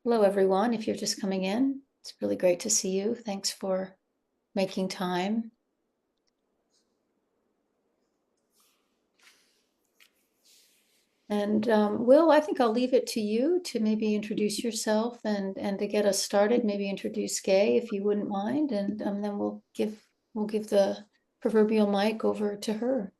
Hello, everyone. If you're just coming in, it's really great to see you. Thanks for making time. And Will, I think I'll leave it to you to maybe introduce yourself and to get us started. Maybe introduce Gay if you wouldn't mind, and then we'll give the proverbial mic over to her.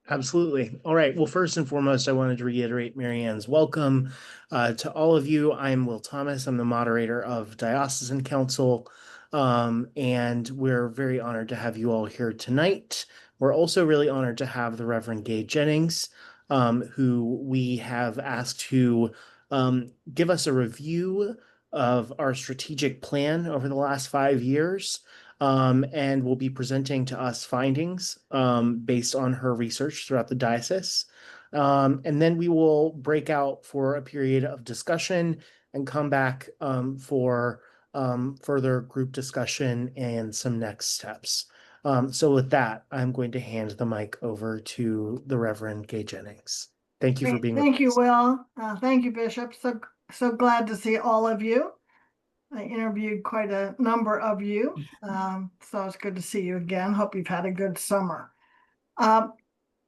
Absolutely. All right. Well, first and foremost, I wanted to reiterate Marianne's welcome to all of you. I'm Will Thomas. I'm the moderator of Diocesan Council, and we're very honored to have you all here tonight. We're also really honored to have the Reverend Gay Jennings, who we have asked to give us a review of our strategic plan over the last 5 years, and will be presenting to us findings based on her research throughout the diocese. And then we will break out for a period of discussion and come back for further group discussion and some next steps. So with that, I'm going to hand the mic over to the Reverend Gay Jennings. Thank you for Great. being with Thank you, us. Will. Thank you, Bishop. So glad to see all of you. I interviewed quite a number of you, so it's good to see you again. Hope you've had a good summer. I'll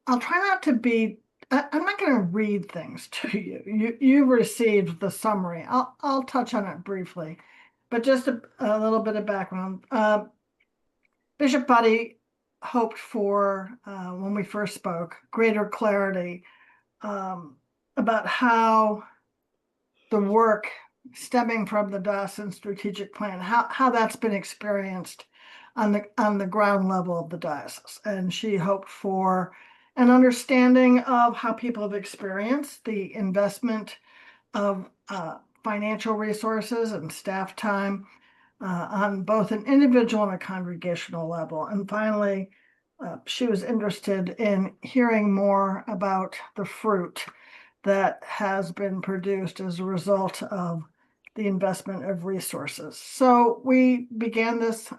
try not to be. I'm not going to read things to you. You received the summary. I'll touch on it briefly, but just a little bit of background. Bishop Buddy hoped for, when we first spoke, greater clarity about how the work stemming from the Dawson strategic plan, how that's been experienced on the ground level of the diocese. And she hoped for an understanding of how people have experienced the investment of financial resources and staff time on both an individual and a congregational level. And finally, she was interested in hearing more about the fruit that has been produced as a result of the investment of resources. So we began this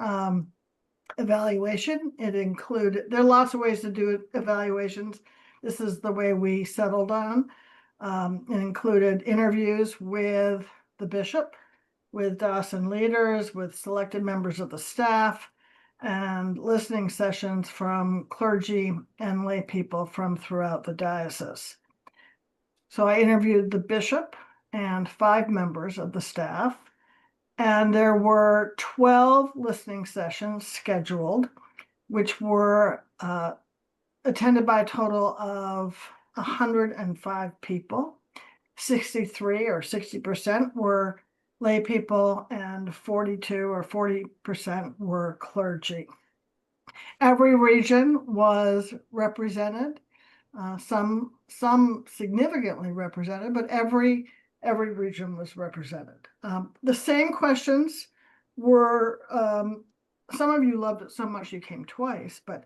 evaluation. It included, there are lots of ways to do evaluations. This is the way we settled on. It included interviews with the bishop, with Dawson leaders, with selected members of the staff, and listening sessions from clergy and lay people from throughout the diocese. So I interviewed the bishop and 5 members of the staff, and there were 12 listening sessions scheduled, which were attended by a total of 105 people. 63 or 60% were lay people, and 42 or 40% were clergy. Every region was represented, some significantly represented, but every region was represented. The same questions were, some of you loved it so much you came twice, but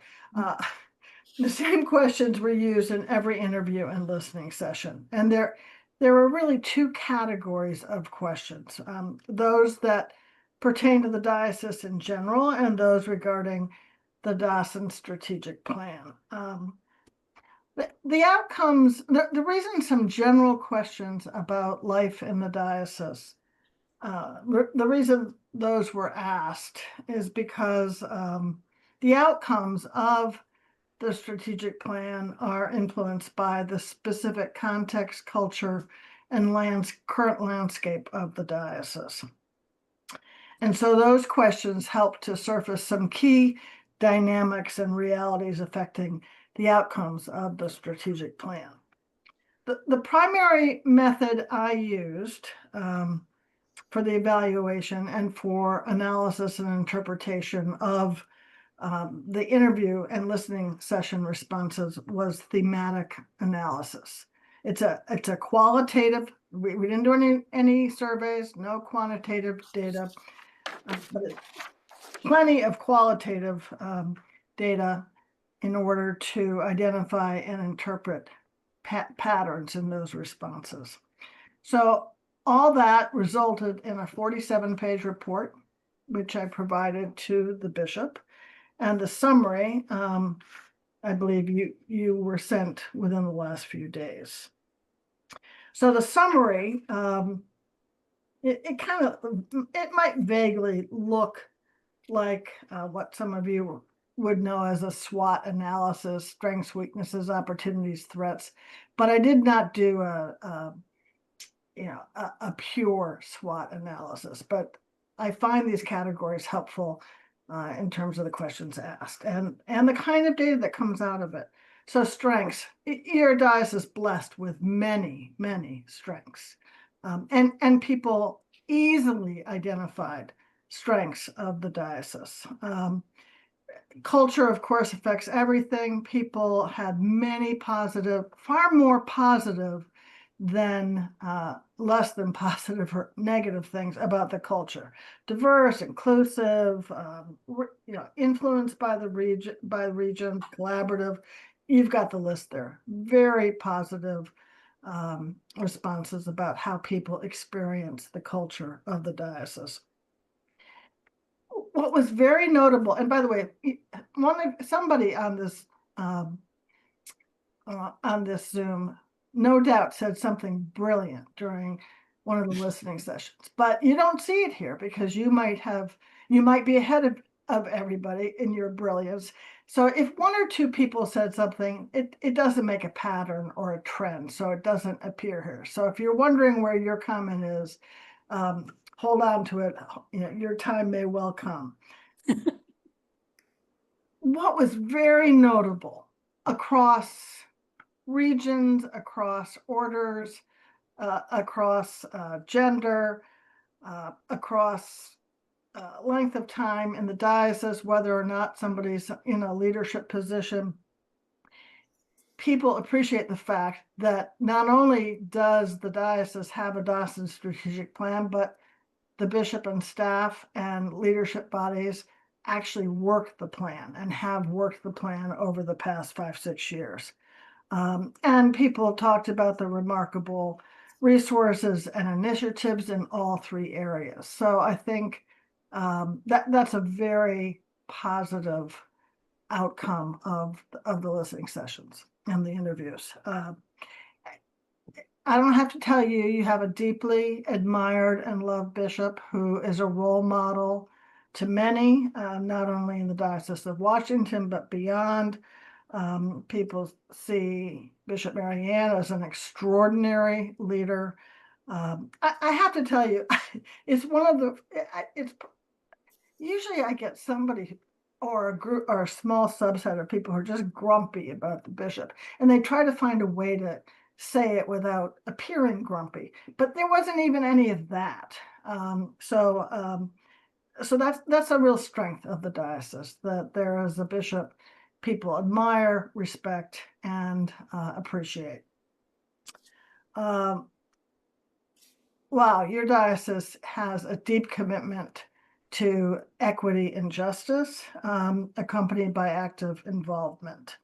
the same questions were used in every interview and listening session. And there were really 2 categories of questions, those that pertain to the diocese in general and those regarding the Dawson strategic plan. The outcomes, the reason some general questions about life in the diocese, the reason those were asked is because the outcomes of the strategic plan are influenced by the specific context, culture, and current landscape of the diocese. And so those questions help to surface some key dynamics and realities affecting the outcomes of the strategic plan. The primary method I used for the evaluation and for analysis and interpretation of the interview and listening session responses was thematic analysis. It's a qualitative. We didn't do any surveys, no quantitative data, but plenty of qualitative data in order to identify and interpret patterns in those responses. So all that resulted in a 47-page report, which I provided to the bishop. And the summary, I believe you were sent within the last few days. So the summary it might vaguely look like what some of you would know as a SWOT analysis: strengths, weaknesses, opportunities, threats. But I did not do a pure SWOT analysis, but I find these categories helpful in terms of the questions asked and the kind of data that comes out of it. So strengths, your diocese is blessed with many, many strengths, and people easily identified strengths of the diocese. Culture, of course, affects everything. People had many positive, far more positive than less than positive or negative things about the culture. Diverse, inclusive, influenced by the region, collaborative. You've got the list there. Very positive responses about how people experience the culture of the diocese. What was very notable, and by the way, somebody on this Zoom no doubt said something brilliant during one of the listening sessions, but you don't see it here because you might be ahead of everybody in your brilliance. So if one or two people said something, it doesn't make a pattern or a trend, so it doesn't appear here. So if you're wondering where your comment is, hold on to it. Your time may well come. What was very notable across regions, across orders, across gender, across length of time in the diocese, whether or not somebody's in a leadership position, people appreciate the fact that not only does the diocese have a Dawson strategic plan, but the bishop and staff and leadership bodies actually work the plan and have worked the plan over the past 5-6 years. And people talked about the remarkable resources and initiatives in all three areas. So I think that's a very positive outcome of the listening sessions and the interviews. I don't have to tell you, you have a deeply admired and loved bishop who is a role model to many, not only in the Diocese of Washington, but beyond. People see Bishop Marianne as an extraordinary leader. I have to tell you, it's usually I get somebody or a group or a small subset of people who are just grumpy about the bishop, and they try to find a way to say it without appearing grumpy, but there wasn't even any of that. So that's a real strength of the diocese, that there is a bishop people admire, respect, and appreciate. Wow, your diocese has a deep commitment to equity and justice, accompanied by active involvement.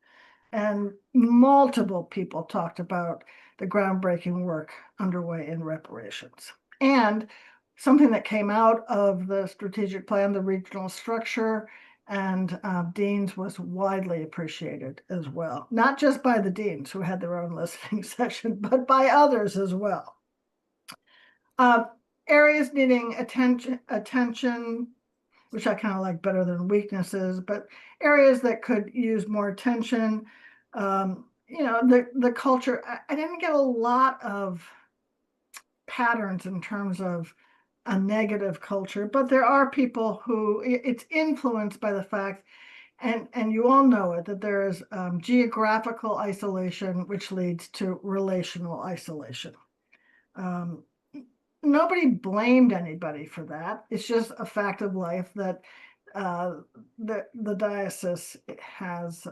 And multiple people talked about the groundbreaking work underway in reparations. And something that came out of the strategic plan, the regional structure, and deans was widely appreciated as well. Not just by the deans who had their own listening session, but by others as well. Areas needing attention, which I kind of like better than weaknesses, but areas that could use more attention. The culture, I didn't get a lot of patterns in terms of a negative culture, but there are people who it's influenced by the fact, and you all know it, that there is geographical isolation, which leads to relational isolation. Nobody blamed anybody for that. It's just a fact of life that the diocese has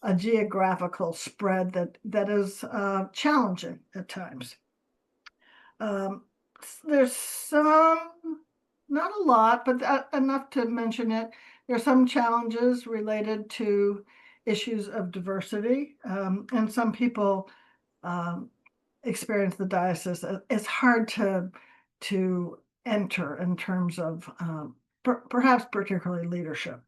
a geographical spread that is challenging at times. There's some, not a lot, but enough to mention it. There's some challenges related to issues of diversity, and some people experience the diocese. It's hard to enter in terms of perhaps particularly leadership.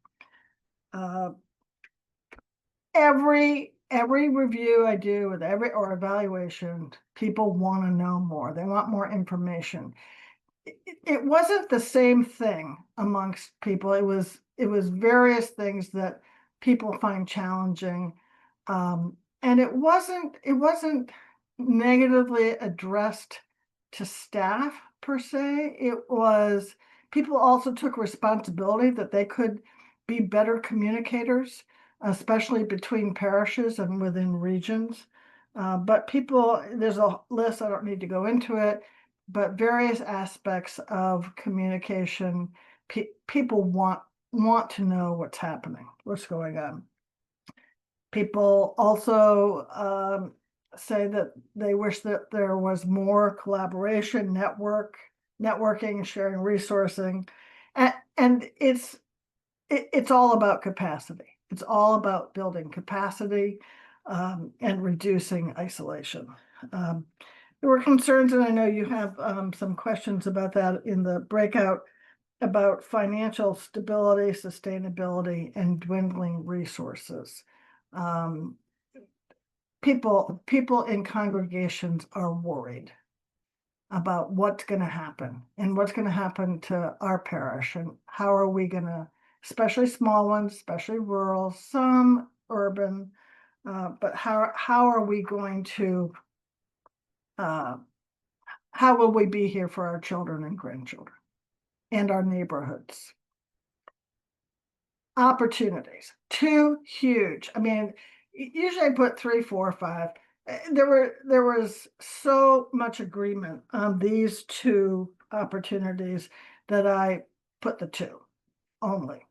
Every review I do with or evaluation, people want to know more. They want more information. it wasn't the same thing amongst people. It was various things that people find challenging. And it wasn't negatively addressed to staff per se. It was, people also took responsibility that they could be better communicators, especially between parishes and within regions. But people, there's a list, I don't need to go into it, but various aspects of communication, people want to know what's happening, what's going on. People also say that they wish that there was more collaboration, networking, sharing, resourcing, and it's all about capacity. It's all about building capacity and reducing isolation. There were concerns, and I know you have some questions about that in the breakout, about financial stability, sustainability, and dwindling resources. People in congregations are worried about what's going to happen and what's going to happen to our parish, and how are we going to, especially small ones, especially rural, some urban, but how are we going to, how will we be here for our children and grandchildren and our neighborhoods? Opportunities, too huge. I mean, usually I put 3, 4, 5. There was so much agreement on these 2 opportunities that I put the 2 only.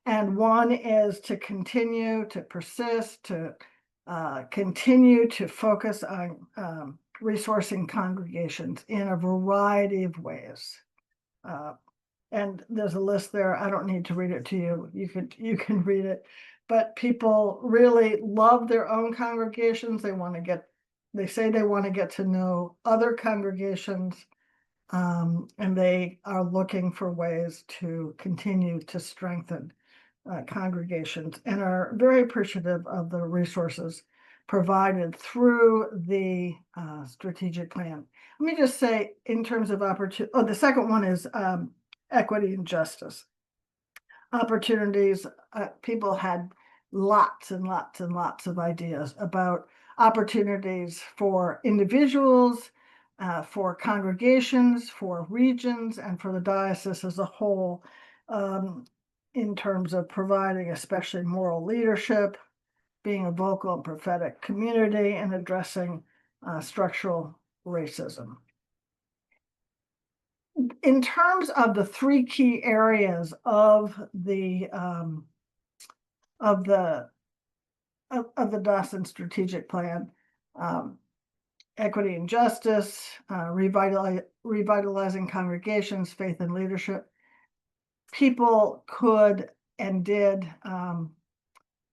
And one is to continue to persist, to continue to focus on resourcing congregations in a variety of ways. And there's a list there. I don't need to read it to you. You can read it. But people really love their own congregations. They say they want to get to know other congregations, and they are looking for ways to continue to strengthen congregations, and are very appreciative of the resources provided through the strategic plan. Let me just say, in terms of opportunity, the second one is equity and justice. Opportunities, people had lots and lots and lots of ideas about opportunities for individuals, for congregations, for regions, and for the diocese as a whole, in terms of providing especially moral leadership, being a vocal and prophetic community, and addressing structural racism. In terms of the 3 key areas of the Dawson strategic plan, equity and justice, revitalizing congregations, faith and leadership, people could and did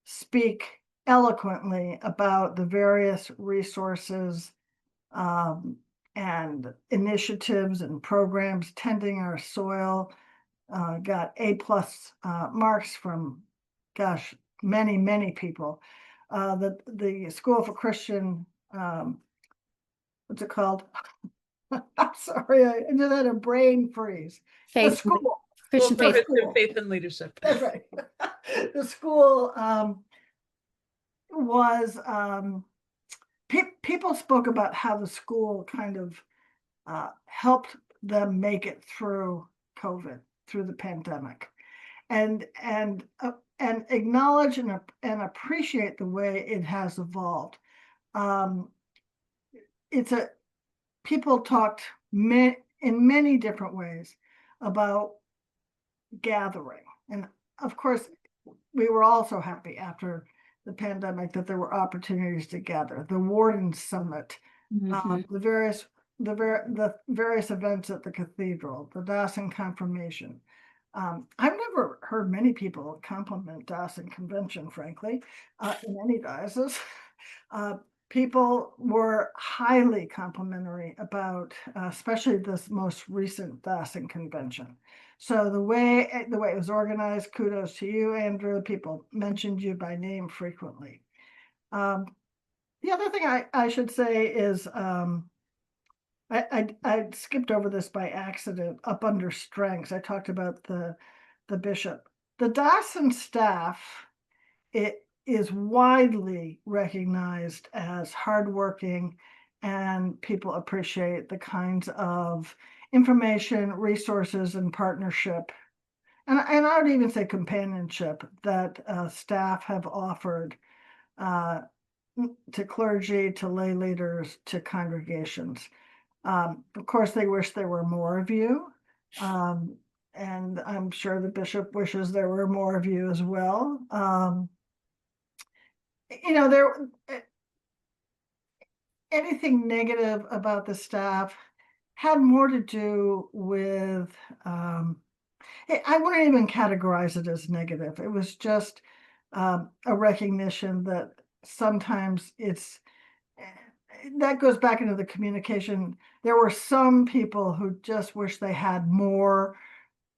speak eloquently about the various resources and initiatives and programs tending our soil. Got A+ marks from, gosh, many people. The School for Christian, what's it called? I'm sorry, I just had a brain freeze. The Faith, school. Christian Well, faith. Faith and leadership. That's right. The school was, people spoke about how the school kind of helped them make it through COVID, through the pandemic, and acknowledge and appreciate the way it has evolved. People talked in many different ways about gathering, and of course we were also happy after the pandemic that there were opportunities to gather. The Warden Summit, the various events at the cathedral, the Dawson Confirmation. I've never heard many people compliment Dawson Convention, frankly, in any diocese. People were highly complimentary about, especially this most recent Dawson Convention. So the way it was organized, kudos to you, Andrew. People mentioned you by name frequently. The other thing I should say is I skipped over this by accident. Up under strengths, I talked about the bishop. The diocesan staff, it is widely recognized as hardworking, and people appreciate the kinds of information, resources, and partnership, and I would even say companionship that staff have offered to clergy, to lay leaders, to congregations. Of course, they wish there were more of you. And I'm sure the bishop wishes there were more of you as well. Anything negative about the staff had more to do with, I wouldn't even categorize it as negative. It was just a recognition that sometimes that goes back into the communication. There were some people who just wish they had more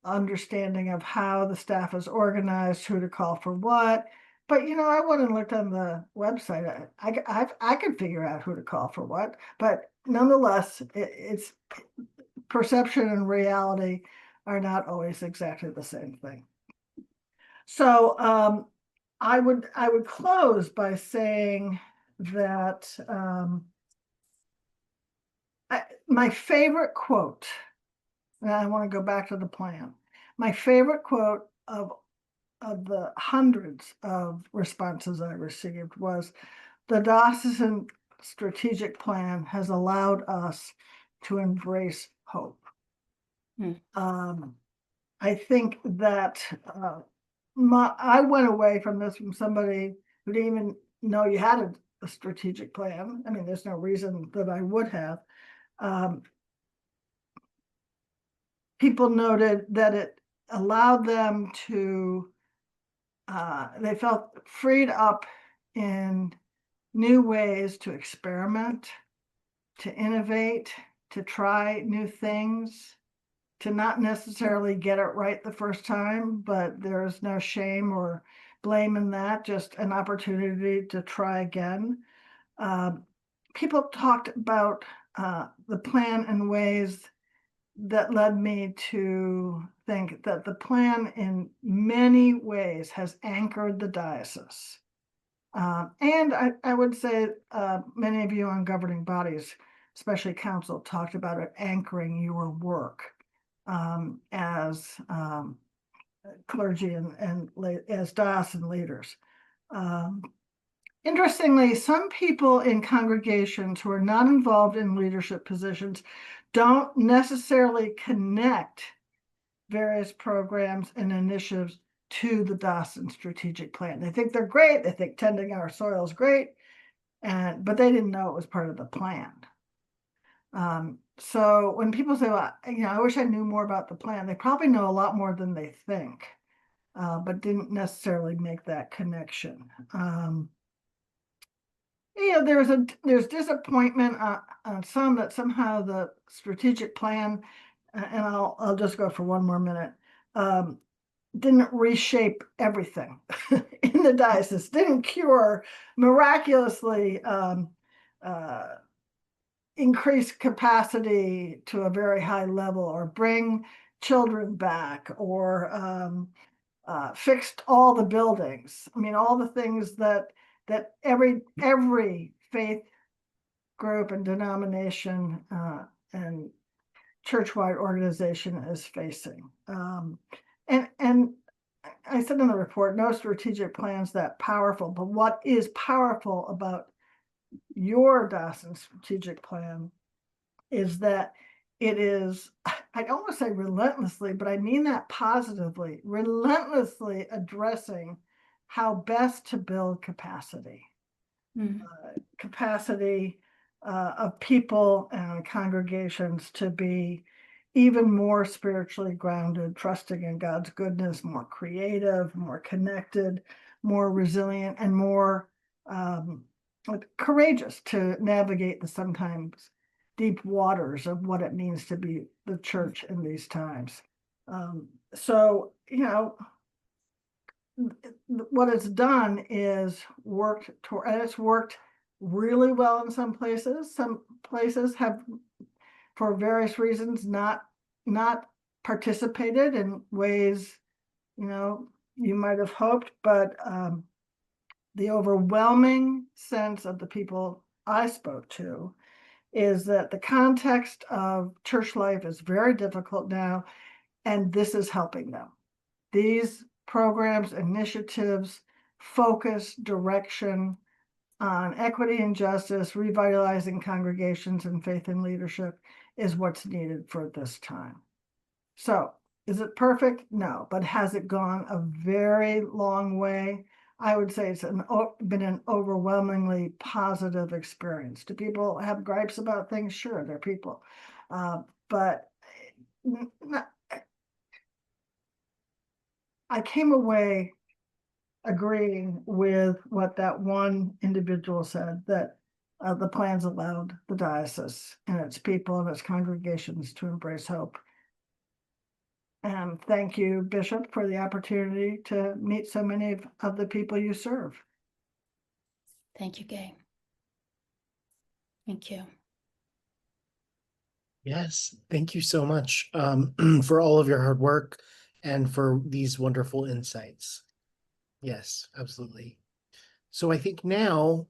understanding of how the staff is organized, who to call for what. But I went and looked on the website. I could figure out who to call for what. But nonetheless, it's perception and reality are not always exactly the same thing. So I would close by saying that my favorite quote, and I want to go back to the plan. My favorite quote of the hundreds of responses I received was, "The diocesan strategic plan has allowed us to embrace hope." I think that I went away from this from somebody who didn't even know you had a strategic plan. I mean, there's no reason that I would have. People noted that it allowed them to, they felt freed up in new ways to experiment, to innovate, to try new things, to not necessarily get it right the first time, but there's no shame or blame in that, just an opportunity to try again. People talked about the plan in ways that led me to think that the plan in many ways has anchored the diocese. And I would say many of you on governing bodies, especially council, talked about it anchoring your work as clergy and as diocesan leaders. Interestingly, some people in congregations who are not involved in leadership positions don't necessarily connect various programs and initiatives to the diocesan strategic plan. They think they're great. They think tending our soil is great, but they didn't know it was part of the plan. So when people say, "Well, I wish I knew more about the plan," they probably know a lot more than they think, but didn't necessarily make that connection. There's disappointment on some that somehow the strategic plan, and I'll just go for one more minute, didn't reshape everything in the diocese, didn't cure miraculously, increase capacity to a very high level, or bring children back, or fixed all the buildings. I mean, all the things that every faith group and denomination and church-wide organization is facing. And I said in the report, no strategic plan's that powerful, but what is powerful about your diocesan strategic plan is that it is, I don't want to say relentlessly, but I mean that positively, relentlessly addressing how best to build capacity. Capacity of people and congregations to be even more spiritually grounded, trusting in God's goodness, more creative, more connected, more resilient, and more courageous to navigate the sometimes deep waters of what it means to be the church in these times. So, what it's done is worked toward, and it's worked really well in some places. Some places have for various reasons, not participated in ways, you might have hoped, but the overwhelming sense of the people I spoke to is that the context of church life is very difficult now, and this is helping them. These programs, initiatives, focus, direction on equity and justice, revitalizing congregations and faith and leadership is what's needed for this time. So, is it perfect? No, but has it gone a very long way? I would say it's been an overwhelmingly positive experience. Do people have gripes about things? Sure, they're people. But I came away agreeing with what that one individual said, that the plans allowed the diocese and its people and its congregations to embrace hope. And thank you, Bishop, for the opportunity to meet so many of the people you serve. Thank you, Gay. Thank you. Yes, thank you so much for all of your hard work and for these wonderful insights. Yes, absolutely. So I think now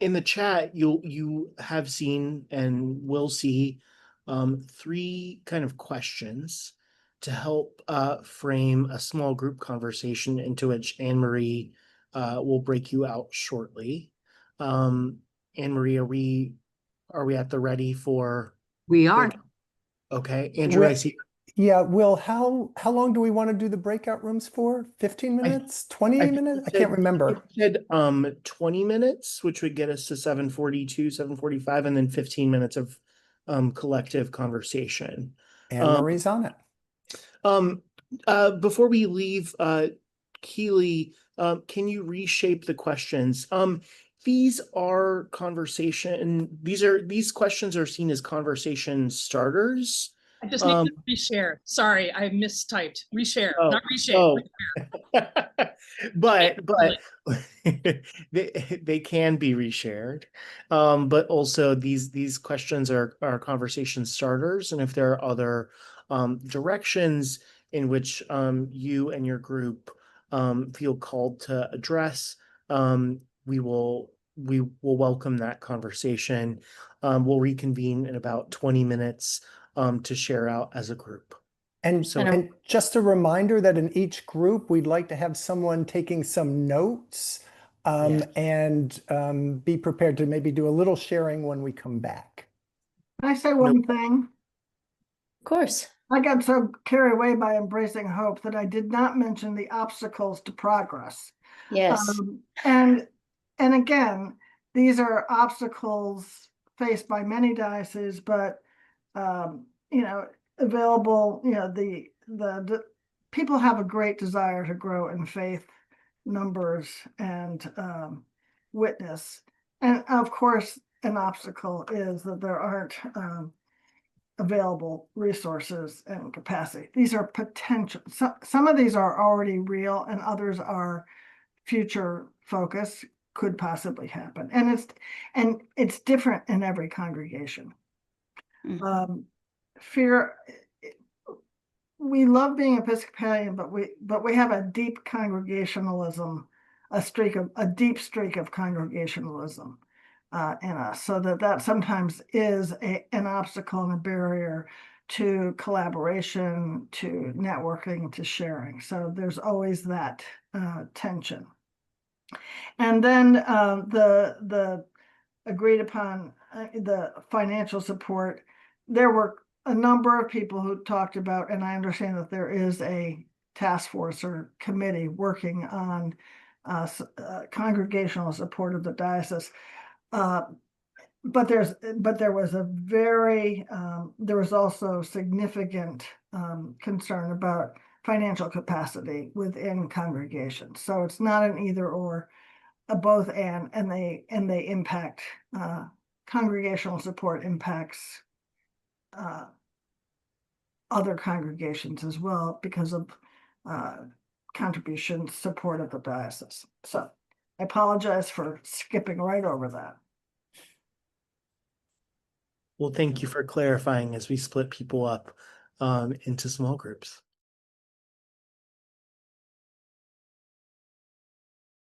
in the chat, you have seen and will see 3 kind of questions to help frame a small group conversation into which Anne-Marie will break you out shortly. Anne-Marie, are we at the ready for? We are. Okay, Andrew, I see. Yeah, Will, how long do we want to do the breakout rooms for? 15 minutes? 20 minutes? I can't remember. I said 20 minutes, which would get us to 7:42, 7:45, and then 15 minutes of collective conversation. Anne-Marie's on it. Before we leave, Keely, can you reshape the questions? These questions are seen as conversation starters. I just need to reshare. Sorry, I mistyped. Reshare, not reshape. Oh. Reshare. but they can be reshared. But also these questions are conversation starters, and if there are other directions in which you and your group feel called to address, we will welcome that conversation. We'll reconvene in about 20 minutes to share out as a group. And just a reminder that in each group, we'd like to have someone taking some notes and be prepared to maybe do a little sharing when we come back. Can I say one thing? Of course. I got so carried away by embracing hope that I did not mention the obstacles to progress. Yes. And again, these are obstacles faced by many dioceses, but available, the people have a great desire to grow in faith, numbers, and witness. And of course, an obstacle is that there aren't available resources and capacity. These are potential. Some of these are already real, and others are future focus, could possibly happen. And it's different in every congregation. Mm-hmm. Fear, we love being Episcopalian, but we have a deep congregationalism, a deep streak of congregationalism in us, so that sometimes is an obstacle and a barrier to collaboration, to networking, to sharing. So there's always that tension. And then the agreed upon the financial support. There were a number of people who talked about, and I understand that there is a task force or committee working on congregational support of the diocese. But there was also significant concern about financial capacity within congregations. So it's not an either or, a both and they impact congregational support impacts other congregations as well because of contribution support of the diocese. So I apologize for skipping right over that. Well, thank you for clarifying as we split people up into small groups.